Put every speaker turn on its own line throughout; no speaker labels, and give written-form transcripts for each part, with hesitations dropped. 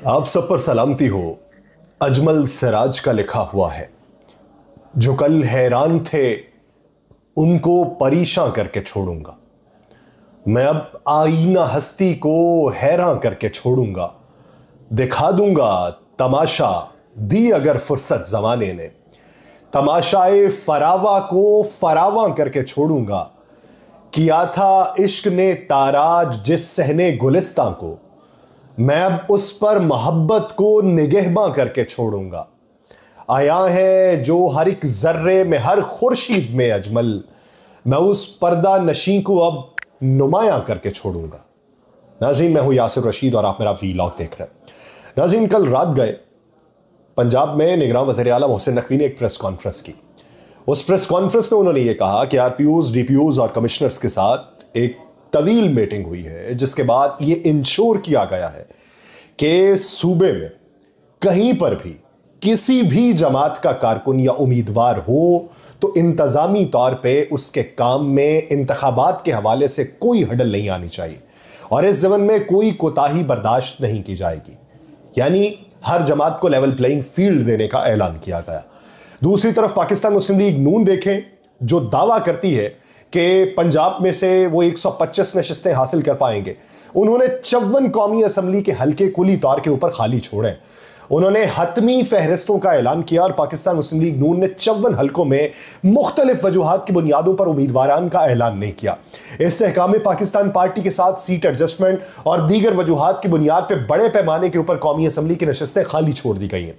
आप सब पर सलामती हो। अजमल सिराज का लिखा हुआ है, जो कल हैरान थे उनको परेशान करके छोड़ूंगा। मैं अब आईना हस्ती को हैरान करके छोड़ूंगा। दिखा दूंगा तमाशा, दी अगर फुर्सत जमाने ने। तमाशाए फरावा को फरावा करके छोड़ूंगा। किया था इश्क ने ताराज जिस सहने गुलिस्तां को, मैं अब उस पर मोहब्बत को निगहबां करके छोड़ूंगा। आया है जो हर एक जर्रे में हर खुर्शीद में अजमल, मैं उस पर्दा नशी को अब नुमायां करके छोड़ूंगा। नाज़रीन, मैं हूं यासिर रशीद और आप मेरा वीलॉग देख रहे हैं। नाज़रीन, कल रात गए पंजाब में निगरान वज़ीर आला मोहसिन नकवी ने एक प्रेस कॉन्फ्रेंस की। उस प्रेस कॉन्फ्रेंस में उन्होंने ये कहा कि आरपीओज, डीपीओज और कमिश्नर्स के साथ एक तवील मीटिंग हुई है, जिसके बाद ये इंश्योर किया गया है कि सूबे में कहीं पर भी किसी भी जमात का कारकुन या उम्मीदवार हो तो इंतजामी तौर पे उसके काम में इंतखाबात के हवाले से कोई हडल नहीं आनी चाहिए और इस ज़मन में कोई कोताही बर्दाश्त नहीं की जाएगी। यानी हर जमात को लेवल प्लेइंग फील्ड देने का ऐलान किया गया। दूसरी तरफ पाकिस्तान मुस्लिम लीग नून देखें, जो दावा करती है कि पंजाब में से वो 125 नशिस्तें हासिल कर पाएंगे। उन्होंने 54 कौमी असम्बली के हल्के कुली तौर के ऊपर खाली छोड़े। उन्होंने हतमी फहरिस्तों का ऐलान किया और पाकिस्तान मुस्लिम लीग नून ने 54 हल्कों में मुख्तलिफ वजूहात की बुनियादों पर उम्मीदवारान का ऐलान नहीं किया। इस्तेहकाम पाकिस्तान पार्टी के साथ सीट एडजस्टमेंट और दीगर वजूहात की बुनियाद पर बड़े पैमाने के ऊपर कौमी असम्बली की नशिस्तें खाली छोड़ दी गई हैं।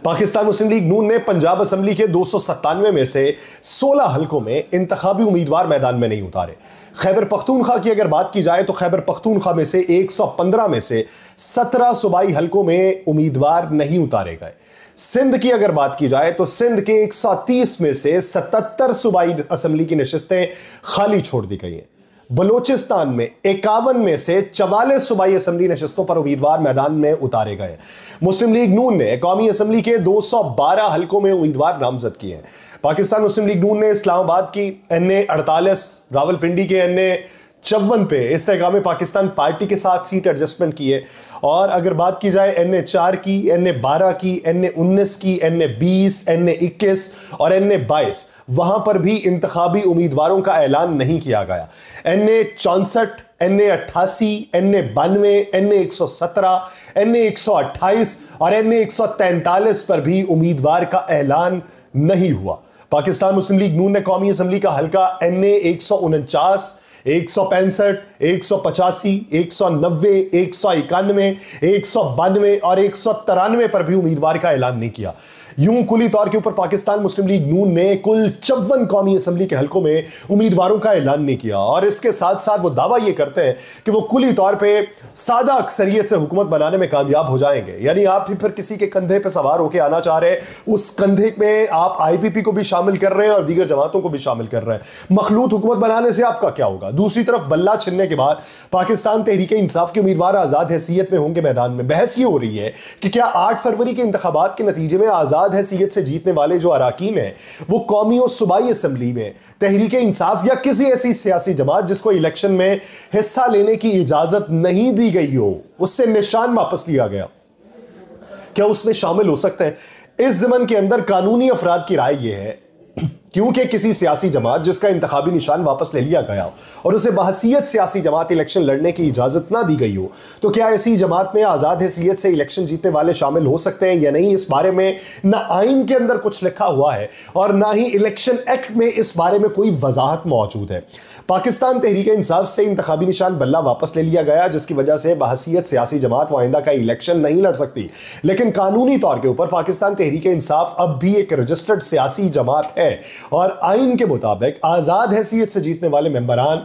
पाकिस्तान मुस्लिम लीग नून ने पंजाब असम्बली के 297 में से 16 हल्कों में इंतखाबी उम्मीदवार मैदान में नहीं उतारे। खैबर पख्तूनख्वा की अगर बात की जाए तो खैबर पख्तूनख्वा में से 115 में से 17 सूबाई हल्कों में उम्मीदवार नहीं उतारे गए। सिंध की अगर बात की जाए तो सिंध के 130 में से 77 सूबाई असम्बली की नशिस्तें खाली छोड़ दी गई हैं। बलोचिस्तान में 51 में से 44 सूबाई असम्बली नशिस्तों पर उम्मीदवार मैदान में उतारे गए। मुस्लिम लीग नून ने कौमी असम्बली के 212 हल्कों में उम्मीदवार नामजद किए हैं। पाकिस्तान मुस्लिम लीग नून ने इस्लामाबाद की NA 48, रावलपिंडी के NA 54 पे इस्तेहकाम पाकिस्तान पार्टी के साथ सीट एडजस्टमेंट की है। और अगर बात की जाए NA 4 की, NA 12 की, NA 19 की, NA 20, NA 21 और NA 22, वहां पर भी इंतखाबी उम्मीदवारों का ऐलान नहीं किया गया। NA 64, NA 88, NA 92, NA 117, NA 128 और NA 143 पर भी उम्मीदवार का ऐलान नहीं हुआ। पाकिस्तान मुस्लिम लीग नून ने कौमी असम्बली का हल्का NA 149, 165, 185, 190, 191, 192 और 193 पर भी उम्मीदवार का ऐलान नहीं किया। यूं कुली तौर के ऊपर पाकिस्तान मुस्लिम लीग नून ने कुल 54 कौमी असम्बली के हल्कों में उम्मीदवारों का ऐलान नहीं किया और इसके साथ साथ वो दावा ये करते हैं कि वो कुली तौर पे सादा अक्सरियत से हुकूमत बनाने में कामयाब हो जाएंगे। यानी आप भी फिर किसी के कंधे पे सवार होकर आना चाह रहे हैं, उस कंधे में आप IPP को भी शामिल कर रहे हैं और दीगर जमातों को भी शामिल कर रहे हैं। मखलूत हुकूमत बनाने से आपका क्या होगा? दूसरी तरफ बल्ला छिनने के बाद पाकिस्तान तहरीक इंसाफ के उम्मीदवार आजाद हैसियत में होंगे मैदान में। बहस ये हो रही है कि क्या 8 फरवरी के इंतखाबात के नतीजे में आजाद हैसियत से जीतने वाले जो अराकीन हैं वो कौमी और सूबाई असम्बली में तहरीक इंसाफ या किसी ऐसी सियासी जमात जिसको इलेक्शन में हिस्सा लेने की इजाजत नहीं दी गई हो, उससे निशान वापस लिया गया, क्या उसमें शामिल हो सकते हैं? इस ज़मन के अंदर कानूनी अफराद की राय यह है क्योंकि किसी सियासी जमात जिसका इंतखाबी निशान वापस ले लिया गया और उसे बहसीयत सियासी जमात इलेक्शन लड़ने की इजाजत ना दी गई हो, तो क्या ऐसी जमात में आज़ाद हैसियत से इलेक्शन जीतने वाले शामिल हो सकते हैं या नहीं? इस बारे में ना आइन के अंदर कुछ लिखा हुआ है और ना ही इलेक्शन एक्ट में इस बारे में कोई वजाहत मौजूद है। पाकिस्तान तहरीक इंसाफ से इंतखाबी निशान बल्ला वापस ले लिया गया, जिसकी वजह से बहसीयत सियासी जमात वो आइंदा का इलेक्शन नहीं लड़ सकती। लेकिन कानूनी तौर के ऊपर पाकिस्तान तहरीक इंसाफ अब भी एक रजिस्टर्ड सियासी जमात है और आइन के मुताबिक आजाद हैसियत से जीतने वाले मेंबरान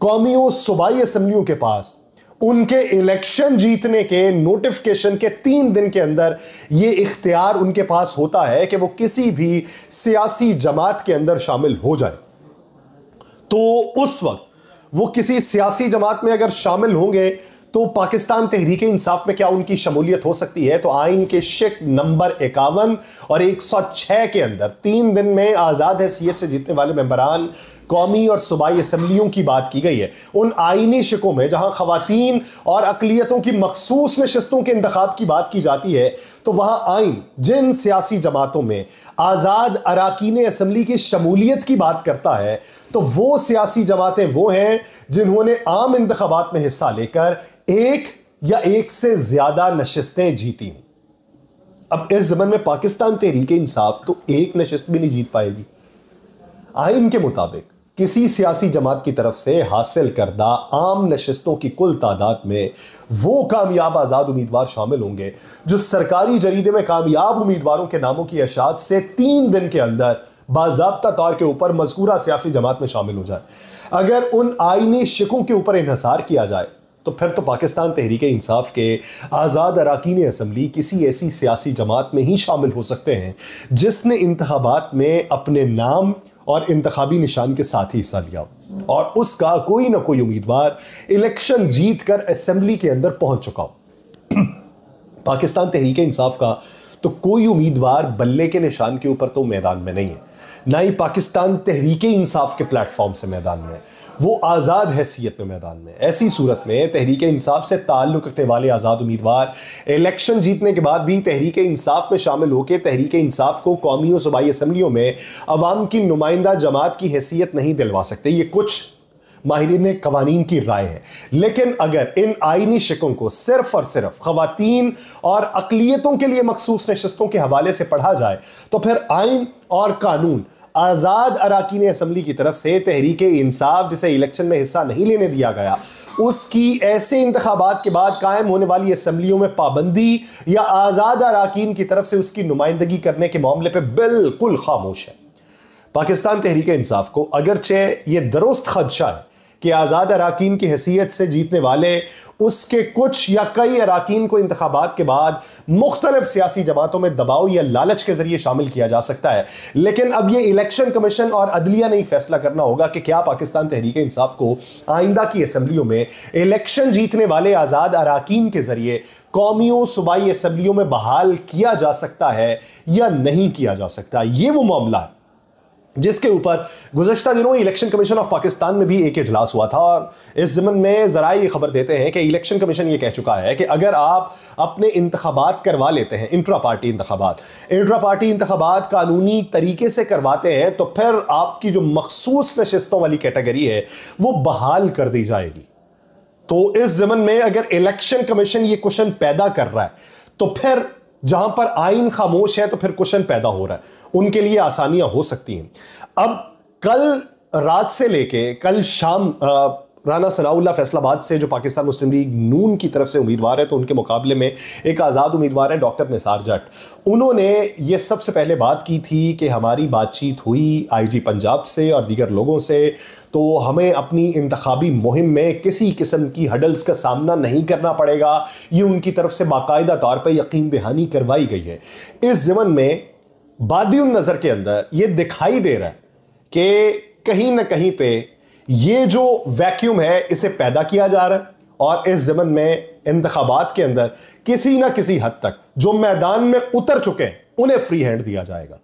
कौमी और सूबाई असम्बलियों के पास उनके इलेक्शन जीतने के नोटिफिकेशन के 3 दिन के अंदर यह इख्तियार उनके पास होता है कि वो किसी भी सियासी जमात के अंदर शामिल हो जाए। तो उस वक्त वो किसी सियासी जमात में अगर शामिल होंगे तो पाकिस्तान तहरीक इंसाफ में क्या उनकी शमूलियत हो सकती है? तो आइन के शिक नंबर 51 और 106 के अंदर 3 दिन में आज़ाद हैसियत से जीतने वाले मेंबरान कौमी और सूबाई असम्बलियों की बात की गई है, उन आईनी शिकों में जहां खवातीन और अकलियतों की मखसूस नशिस्तों के इंतखाब की बात की जाती है, तो वहां आइन जिन सियासी जमातों में आज़ाद अराकीन असम्बली की शमूलियत की बात करता है, तो वो सियासी जमातें वो हैं जिन्होंने आम इंतखाबात में हिस्सा लेकर एक या एक से ज्यादा नशिस्तें जीती हूं। अब इस ज़मन में पाकिस्तान तहरीक इंसाफ तो एक नशिस्त भी नहीं जीत पाएगी। आइन के मुताबिक किसी सियासी जमात की तरफ से हासिल करदा आम नशिस्तों की कुल तादाद में वो कामयाब आज़ाद उम्मीदवार शामिल होंगे जो सरकारी जरीदे में कामयाब उम्मीदवारों के नामों की अशात से 3 दिन के अंदर बाज़ाब्ता तौर के ऊपर मज़कूरा सियासी जमात में शामिल हो जाए। अगर उन आईनी शिकों के ऊपर इन्हिसार किया जाए तो फिर तो पाकिस्तान तहरीक इंसाफ के आज़ाद अराकीन असम्बली किसी ऐसी सियासी जमात में ही शामिल हो सकते हैं जिसने इंतखाबात में अपने नाम और इंतखाबी निशान के साथ ही हिस्सा लिया और उसका कोई ना कोई उम्मीदवार इलेक्शन जीत कर असम्बली के अंदर पहुंच चुका हो। पाकिस्तान तहरीक इंसाफ का तो कोई उम्मीदवार बल्ले के निशान के ऊपर तो मैदान में नहीं है, ना ही पाकिस्तान तहरीक इंसाफ के प्लेटफॉर्म से मैदान में, वो आज़ाद हैसियत में मैदान में। ऐसी सूरत में तहरीक इंसाफ से ताल्लुक़ रखने वाले आज़ाद उम्मीदवार इलेक्शन जीतने के बाद भी तहरीक इंसाफ में शामिल होकर तहरीक इंसाफ को कौमी और सूबाई असम्बलियों में अवाम की नुमाइंदा जमात की हैसियत नहीं दिलवा सकते। ये कुछ माहिरीन कवानीन की राय है, लेकिन अगर इन आईनी शिकों को सिर्फ और सिर्फ खवातीन और अकलियतों के लिए मखसूस नशिस्तों के हवाले से पढ़ा जाए तो फिर आइन और कानून आज़ाद अराकीन असम्बली की तरफ से तहरीक इंसाफ जिसे इलेक्शन में हिस्सा नहीं लेने दिया गया उसकी ऐसे इंतखाबात के बाद कायम होने वाली असम्बलियों में पाबंदी या आज़ाद अराकीन की तरफ से उसकी नुमाइंदगी करने के मामले पर बिल्कुल खामोश है। पाकिस्तान तहरीक इंसाफ को अगरचे ये दुरुस्त खदशा है कि आज़ाद अराकीन की हैसियत से जीतने वाले उसके कुछ या कई अराकीन को इंतखाबात के बाद मुख्तलिफ सियासी जमातों में दबाव या लालच के जरिए शामिल किया जा सकता है, लेकिन अब यह इलेक्शन कमीशन और अदलिया ने ही फैसला करना होगा कि क्या पाकिस्तान तहरीक इंसाफ को आइंदा की असम्बलियों में इलेक्शन जीतने वाले आज़ाद अराकीन के जरिए कौमियों सूबाई असम्बलियों में बहाल किया जा सकता है या नहीं किया जा सकता। ये वो मामला है जिसके ऊपर गुज़श्ता दिनों इलेक्शन कमीशन ऑफ पाकिस्तान में भी एक इजलास हुआ था और इस ज़मन में ज़रा ये खबर देते हैं कि इलेक्शन कमीशन ये कह चुका है कि अगर आप अपने इंतखाबात करवा लेते हैं, इंट्रा पार्टी इंतखाबात कानूनी तरीके से करवाते हैं, तो फिर आपकी जो मखसूस नशिस्तों वाली कैटेगरी है वो बहाल कर दी जाएगी। तो इस ज़मन में अगर इलेक्शन कमीशन ये क्वेश्चन पैदा कर रहा है तो फिर जहां पर आइन खामोश है तो फिर क्वेश्चन पैदा हो रहा है, उनके लिए आसानियां हो सकती हैं। अब कल रात से लेके कल शाम राना सनाउल्लाह फैसलाबाद से जो पाकिस्तान मुस्लिम लीग नून की तरफ से उम्मीदवार है, तो उनके मुकाबले में एक आज़ाद उम्मीदवार है डॉक्टर निसार जट। उन्होंने ये सबसे पहले बात की थी कि हमारी बातचीत हुई आईजी पंजाब से और दीगर लोगों से, तो हमें अपनी इंतखाबी मुहिम में किसी किस्म की हडल्स का सामना नहीं करना पड़ेगा, ये उनकी तरफ से बाकायदा तौर पर यकीन दहानी करवाई गई है। इस ज़मन में बादियुन नज़र के अंदर ये दिखाई दे रहा है कि कहीं ना कहीं पे ये जो वैक्यूम है इसे पैदा किया जा रहा है और इस ज़मन में इंतखाबात के अंदर किसी ना किसी हद तक जो मैदान में उतर चुके हैं उन्हें फ्री हैंड दिया जाएगा।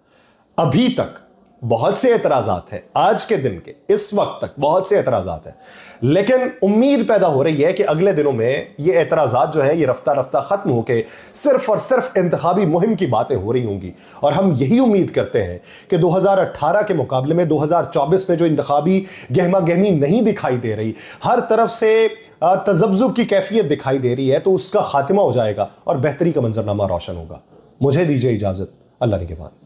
अभी तक बहुत से एतराज़ात हैं, आज के दिन के इस वक्त तक बहुत से एतराज़ात हैं, लेकिन उम्मीद पैदा हो रही है कि अगले दिनों में ये एतराज़ात जो हैं ये रफ्ता रफ्ता ख़त्म होकर सिर्फ और सिर्फ इंतखाबी मुहिम की बातें हो रही होंगी। और हम यही उम्मीद करते हैं कि 2018 के मुकाबले में 2024 में जो इंतखाबी गहमा गहमी नहीं दिखाई दे रही, हर तरफ से तज़ब्ज़ुब की कैफियत दिखाई दे रही है, तो उसका खात्मा हो जाएगा और बेहतरी का मंजरनामा रोशन होगा। मुझे दीजिए इजाज़त, अल्लाह निगहबान।